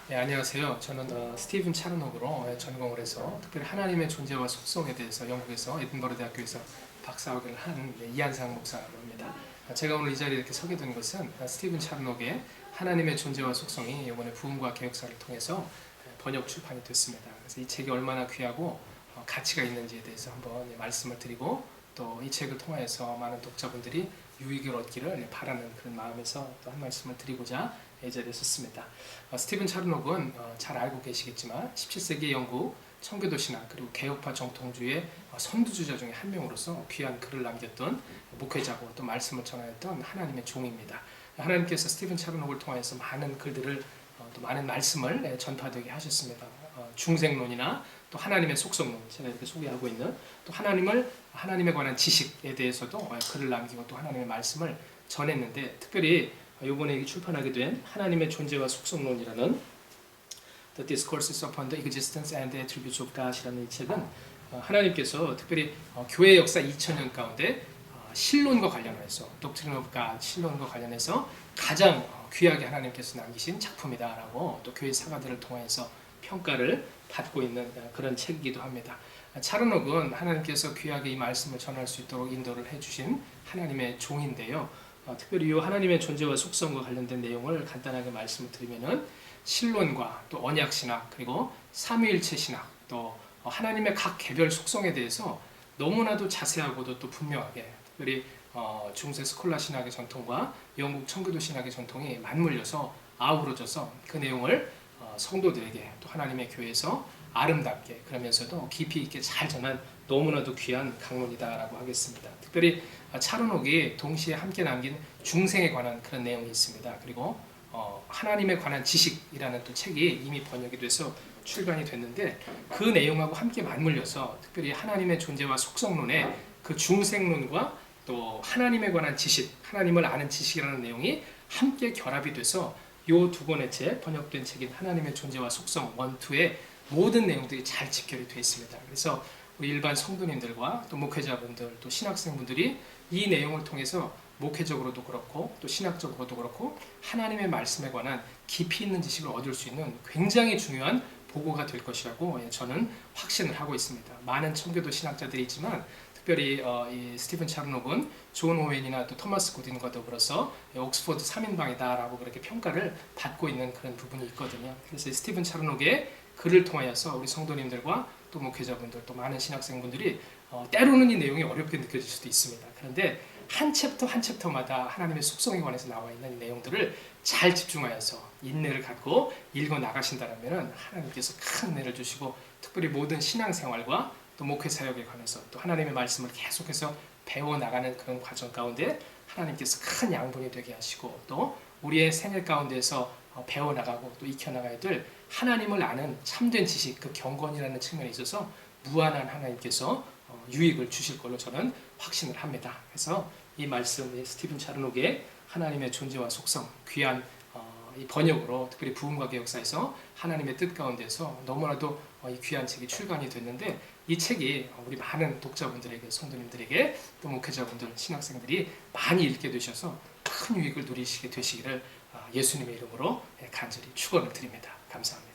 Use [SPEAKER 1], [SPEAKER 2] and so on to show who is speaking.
[SPEAKER 1] 네, 안녕하세요. 저는 스티븐 차르녹으로 전공을 해서 특별히 하나님의 존재와 속성에 대해서 영국에서 에든버러 대학교에서 박사학위를 한 이한상 목사라고 합니다. 제가 오늘 이 자리에 이렇게 서게 된 것은 스티븐 차르녹의 하나님의 존재와 속성이 이번에 부흥과 개혁사를 통해서 번역 출판이 됐습니다. 그래서 이 책이 얼마나 귀하고 가치가 있는지에 대해서 한번 말씀을 드리고 또 이 책을 통하여서 많은 독자분들이 유익을 얻기를 바라는 그런 마음에서 또 한 말씀을 드리고자 이 자리에 섰습니다. 스티븐 차르녹은 잘 알고 계시겠지만 17세기 영국 청교도 신학 그리고 개혁파 정통주의 선두주자 중에 한 명으로서 귀한 글을 남겼던 목회자고 또 말씀을 전하였던 하나님의 종입니다. 하나님께서 스티븐 차르녹을 통해서 많은 글들을 또 많은 말씀을 전파되게 하셨습니다. 중생론이나 또 하나님의 속성론, 제가 이렇게 소개하고 있는 또 하나님에 관한 지식에 대해서도 글을 남기고 또 하나님의 말씀을 전했는데, 특별히 이번에 출판하게 된 하나님의 존재와 속성론이라는 The Discourses upon the Existence and the Attributes of God이라는 이 책은 하나님께서 특별히 교회 역사 2000년 가운데 신론과 관련해서 Doctrine of God, 신론과 관련해서 가장 귀하게 하나님께서 남기신 작품이다라고 또 교회 사가들을 통해서 평가를 받고 있는 그런 책이기도 합니다. 차르녹은 하나님께서 귀하게 이 말씀을 전할 수 있도록 인도를 해주신 하나님의 종인데요. 특별히 이 하나님의 존재와 속성과 관련된 내용을 간단하게 말씀을 드리면은 신론과 또 언약 신학 그리고 삼위일체 신학 또 하나님의 각 개별 속성에 대해서 너무나도 자세하고도 또 분명하게, 특별히 중세 스콜라 신학의 전통과 영국 청교도 신학의 전통이 맞물려서 아우러져서 그 내용을 성도들에게 또 하나님의 교회에서 아름답게 그러면서도 깊이 있게 잘 전한 너무나도 귀한 강론이다라고 하겠습니다. 특별히 차르녹이 동시에 함께 남긴 중생에 관한 그런 내용이 있습니다. 그리고 하나님에 관한 지식이라는 또 책이 이미 번역이 돼서 출간이 됐는데, 그 내용하고 함께 맞물려서 특별히 하나님의 존재와 속성론의 그 중생론과 또 하나님에 관한 지식, 하나님을 아는 지식이라는 내용이 함께 결합이 돼서 이 두 권의 책, 번역된 책인 하나님의 존재와 속성 1, 2의 모든 내용들이 잘 집결이 되어 있습니다. 그래서 우리 일반 성도님들과 또 목회자분들 또 신학생분들이 이 내용을 통해서 목회적으로도 그렇고 또 신학적으로도 그렇고 하나님의 말씀에 관한 깊이 있는 지식을 얻을 수 있는 굉장히 중요한 보고가 될 것이라고 저는 확신을 하고 있습니다. 많은 청교도 신학자들이 있지만 특별히 이 스티븐 차르녹은 존 오웬이나 또 토마스 고딘과 더불어서 옥스퍼드 3인방이다라고 그렇게 평가를 받고 있는 그런 부분이 있거든요. 그래서 스티븐 차르녹의 글을 통하여서 우리 성도님들과 또 목회자분들 또 많은 신학생분들이 때로는 이 내용이 어렵게 느껴질 수도 있습니다. 그런데 한 챕터 한 챕터마다 하나님의 속성에 관해서 나와 있는 이 내용들을 잘 집중하여서 인내를 갖고 읽어 나가신다면 하나님께서 큰 은혜를 주시고, 특별히 모든 신앙생활과 또 목회 사역에 관해서 또 하나님의 말씀을 계속해서 배워 나가는 그런 과정 가운데 하나님께서 큰 양분이 되게 하시고, 또 우리의 생애 가운데서 배워 나가고 또 익혀 나가야 될 하나님을 아는 참된 지식, 그 경건이라는 측면에 있어서 무한한 하나님께서 유익을 주실 걸로 저는 확신을 합니다. 그래서 이 말씀, 스티븐 차르녹의 하나님의 존재와 속성, 귀한 이 번역으로 특별히 부흥과 개혁사에서 하나님의 뜻 가운데서 너무나도 이 귀한 책이 출간이 됐는데, 이 책이 우리 많은 독자분들에게, 성도님들에게 또 목회자분들, 신학생들이 많이 읽게 되셔서 큰 유익을 누리시게 되시기를 예수님의 이름으로 간절히 축원을 드립니다. 감사합니다.